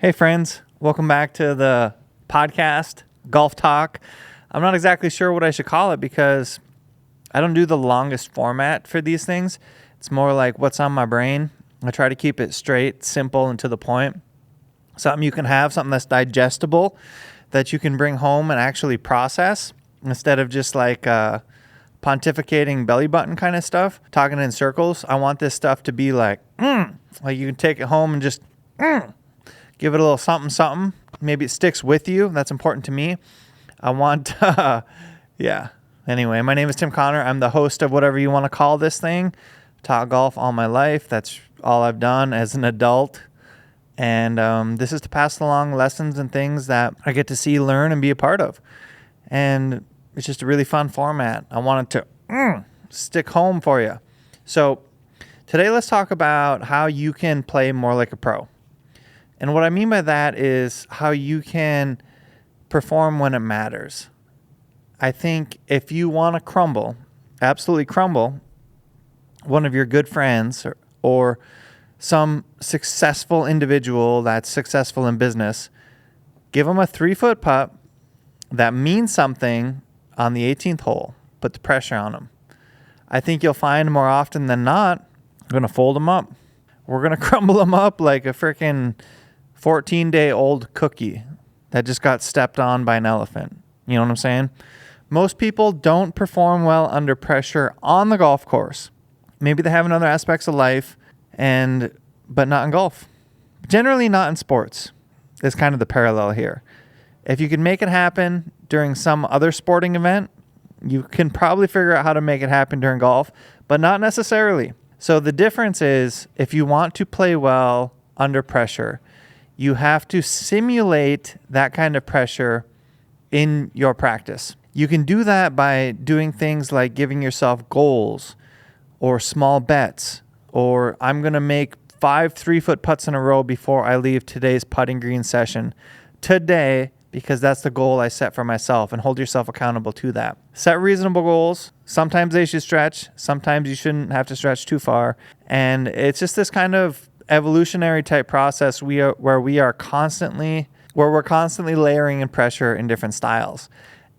Hey friends, welcome back to the podcast, Golf Talk. I'm not exactly sure what I should call it because I don't do the longest format for these things. It's more like what's on my brain. I try to keep it straight, simple, and to the point. Something you can have, something that's digestible, that you can bring home and actually process instead of just like pontificating belly button kind of stuff, talking in circles. I want this stuff to be like you can take it home and just give it a little something. Maybe it sticks with you. That's important to me. I want, Anyway, my name is Tim Connor. I'm the host of whatever you want to call this thing. Taught golf all my life. That's all I've done as an adult. And this is to pass along lessons and things that I get to see, learn, and be a part of. And it's just a really fun format. I want it to stick home for you. So today let's talk about how you can play more like a pro. And what I mean by that is how you can perform when it matters. I think if you want to absolutely crumble one of your good friends or some successful individual that's successful in business, give them a 3-foot putt that means something on the 18th hole. Put the pressure on them. I think you'll find more often than not, we're going to fold them up. We're going to crumble them up like a freaking 14-day-old cookie that just got stepped on by an elephant. You know what I'm saying? Most people don't perform well under pressure on the golf course. Maybe they have in other aspects of life, but not in golf. Generally not in sports. Is kind of the parallel here. If you can make it happen during some other sporting event, you can probably figure out how to make it happen during golf, but not necessarily. So the difference is if you want to play well under pressure, you have to simulate that kind of pressure in your practice. You can do that by doing things like giving yourself goals or small bets, or I'm going to make 5 3-foot putts in a row before I leave today's putting green session today, because that's the goal I set for myself, and hold yourself accountable to that. Set reasonable goals. Sometimes they should stretch. Sometimes you shouldn't have to stretch too far. And it's just this kind of evolutionary type process where we're constantly layering in pressure in different styles.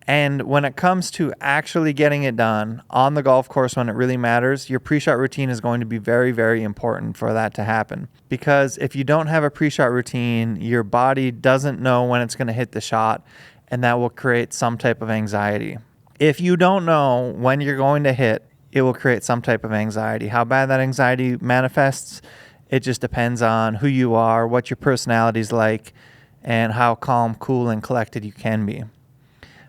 And when it comes to actually getting it done on the golf course when it really matters, your pre-shot routine is going to be very, very important for that to happen. Because if you don't have a pre-shot routine, your body doesn't know when it's going to hit the shot, and that will create some type of anxiety. If you don't know when you're going to hit, it will create some type of anxiety. How bad that anxiety manifests, it just depends on who you are, what your personality's like, and how calm, cool, and collected you can be.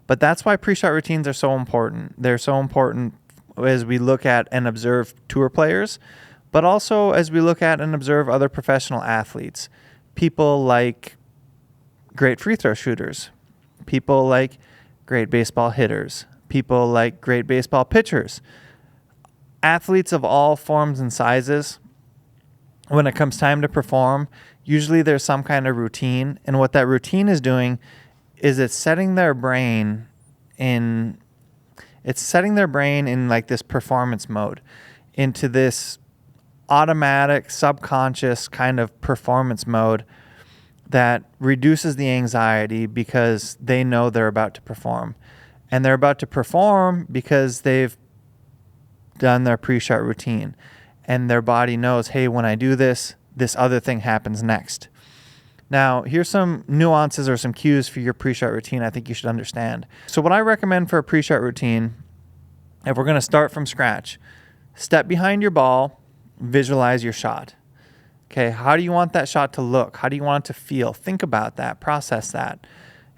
But that's why pre-shot routines are so important. They're so important as we look at and observe tour players, but also as we look at and observe other professional athletes. People like great free throw shooters. People like great baseball hitters. People like great baseball pitchers. Athletes of all forms and sizes. When it comes time to perform, usually there's some kind of routine. And what that routine is doing is it's setting their brain in like this performance mode, into this automatic, subconscious kind of performance mode that reduces the anxiety because they know they're about to perform. And they're about to perform because they've done their pre-shot routine. And their body knows, hey, when I do this, this other thing happens next. Now, here's some nuances or some cues for your pre-shot routine I think you should understand. So what I recommend for a pre-shot routine, if we're going to start from scratch, step behind your ball, visualize your shot. Okay, how do you want that shot to look? How do you want it to feel? Think about that, process that,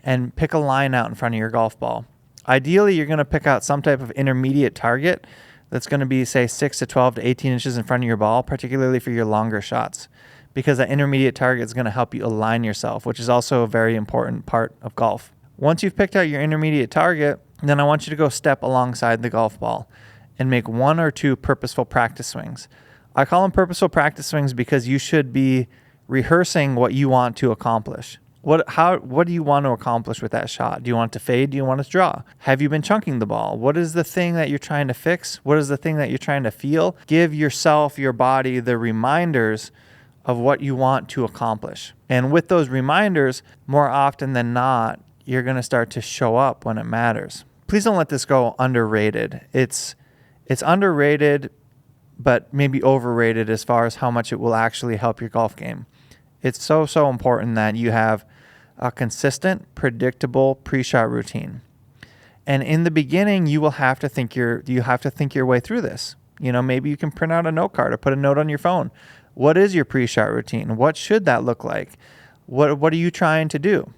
and pick a line out in front of your golf ball. Ideally, you're going to pick out some type of intermediate target that's going to be, say, 6 to 12 to 18 inches in front of your ball, particularly for your longer shots, because that intermediate target is going to help you align yourself, which is also a very important part of golf. Once you've picked out your intermediate target, then I want you to go step alongside the golf ball and make 1 or 2 purposeful practice swings. I call them purposeful practice swings because you should be rehearsing what you want to accomplish. What do you want to accomplish with that shot? Do you want it to fade? Do you want it to draw? Have you been chunking the ball? What is the thing that you're trying to fix? What is the thing that you're trying to feel? Give yourself, your body, the reminders of what you want to accomplish. And with those reminders, more often than not, you're going to start to show up when it matters. Please don't let this go underrated. It's underrated, but maybe overrated as far as how much it will actually help your golf game. It's so important that you have a consistent, predictable pre-shot routine. And in the beginning, you have to think your way through this. Maybe you can print out a note card or put a note on your phone. What is your pre-shot routine? What should that look like? What are you trying to do?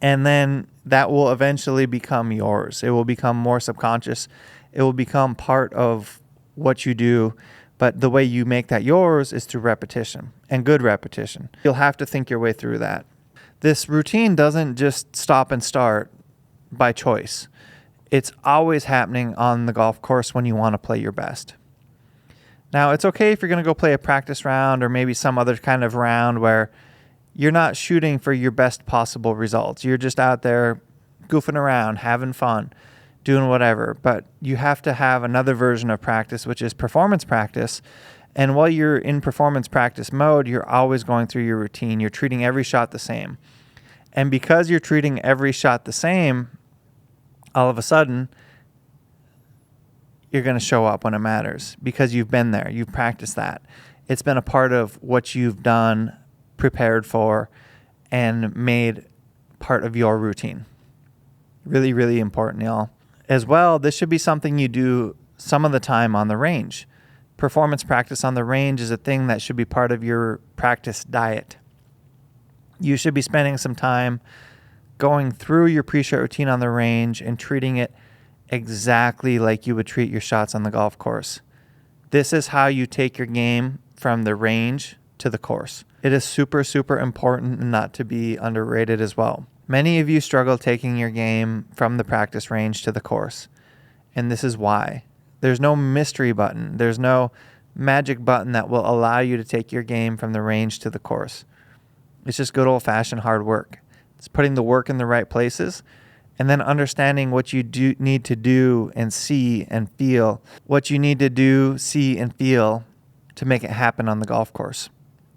And then that will eventually become yours. It will become more subconscious. It will become part of what you do. But the way you make that yours is through repetition, and good repetition. You'll have to think your way through that. This routine doesn't just stop and start by choice. It's always happening on the golf course when you want to play your best. Now, it's okay if you're going to go play a practice round or maybe some other kind of round where you're not shooting for your best possible results. You're just out there goofing around, having fun, doing whatever. But you have to have another version of practice, which is performance practice. And while you're in performance practice mode, you're always going through your routine. You're treating every shot the same. And because you're treating every shot the same, all of a sudden, you're going to show up when it matters because you've been there. You've practiced that. It's been a part of what you've done, prepared for, and made part of your routine. Really, really important, y'all. As well, this should be something you do some of the time on the range. Performance practice on the range is a thing that should be part of your practice diet. You should be spending some time going through your pre-shot routine on the range and treating it exactly like you would treat your shots on the golf course. This is how you take your game from the range to the course. It is super, super important and not to be underrated as well. Many of you struggle taking your game from the practice range to the course, and this is why. There's no mystery button. There's no magic button that will allow you to take your game from the range to the course. It's just good old-fashioned hard work. It's putting the work in the right places and then understanding what you need to do and see and feel. What you need to do, see, and feel to make it happen on the golf course.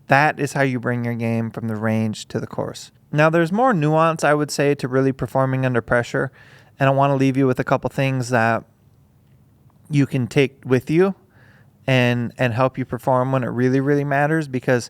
That is how you bring your game from the range to the course. Now, there's more nuance, I would say, to really performing under pressure. And I want to leave you with a couple things that you can take with you and help you perform when it really, really matters, because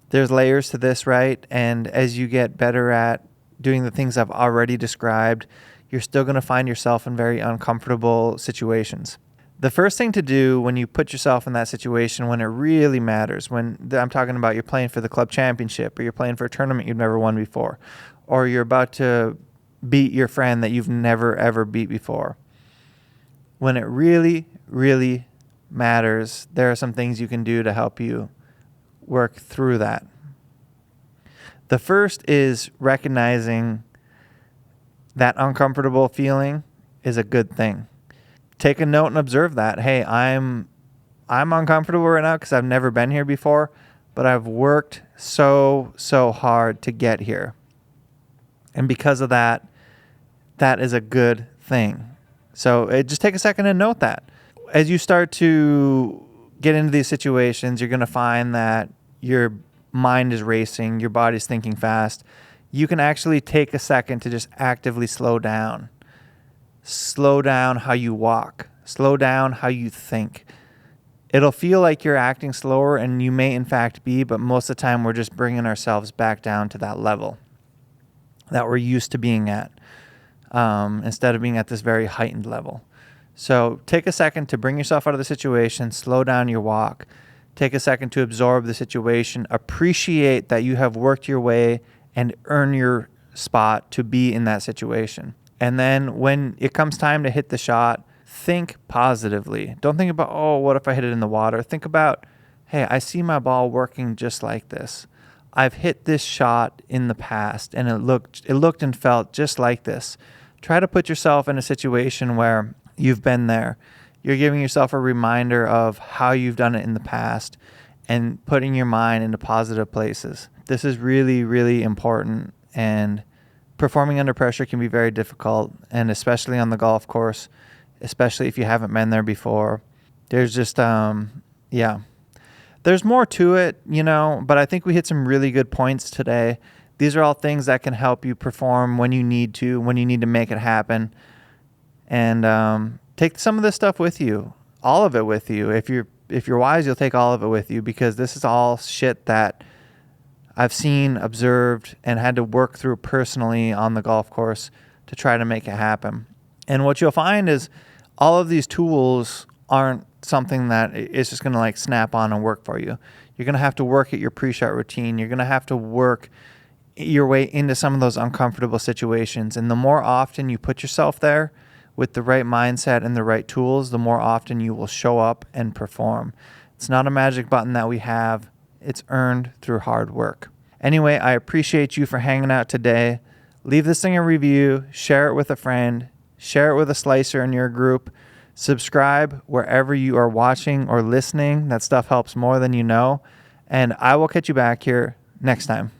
there's layers to this, right? And as you get better at doing the things I've already described, you're still going to find yourself in very uncomfortable situations. The first thing to do when you put yourself in that situation when it really matters, when I'm talking about you're playing for the club championship or you're playing for a tournament you've never won before, or you're about to beat your friend that you've never, ever beat before. When it really, really matters, there are some things you can do to help you work through that. The first is recognizing that uncomfortable feeling is a good thing. Take a note and observe that. Hey, I'm uncomfortable right now because I've never been here before, but I've worked so hard to get here. And because of that, that is a good thing. So just take a second and note that. As you start to get into these situations, you're going to find that your mind is racing, your body's thinking fast. You can actually take a second to just actively slow down. Slow down how you walk. Slow down how you think. It'll feel like you're acting slower, and you may in fact be, but most of the time we're just bringing ourselves back down to that level that we're used to being at, instead of being at this very heightened level. So take a second to bring yourself out of the situation, slow down your walk. Take a second to absorb the situation, appreciate that you have worked your way and earn your spot to be in that situation. And then when it comes time to hit the shot, think positively. Don't think about, oh, what if I hit it in the water? Think about, hey, I see my ball working just like this. I've hit this shot in the past and it looked and felt just like this. Try to put yourself in a situation where you've been there. You're giving yourself a reminder of how you've done it in the past and putting your mind into positive places. This is really, really important, and performing under pressure can be very difficult, and especially on the golf course, especially if you haven't been there before. There's just, There's more to it, but I think we hit some really good points today. These are all things that can help you perform when you need to make it happen. And take some of this stuff with you, all of it with you. If you're wise, you'll take all of it with you, because this is all shit that I've seen, observed, and had to work through personally on the golf course to try to make it happen. And what you'll find is all of these tools aren't something that is just going to like snap on and work for you. You're going to have to work at your pre-shot routine. You're going to have to work your way into some of those uncomfortable situations. And the more often you put yourself there with the right mindset and the right tools, the more often you will show up and perform. It's not a magic button that we have. It's earned through hard work. Anyway, I appreciate you for hanging out today. Leave this thing a review, share it with a friend, share it with a slicer in your group, subscribe wherever you are watching or listening. That stuff helps more than you know. And I will catch you back here next time.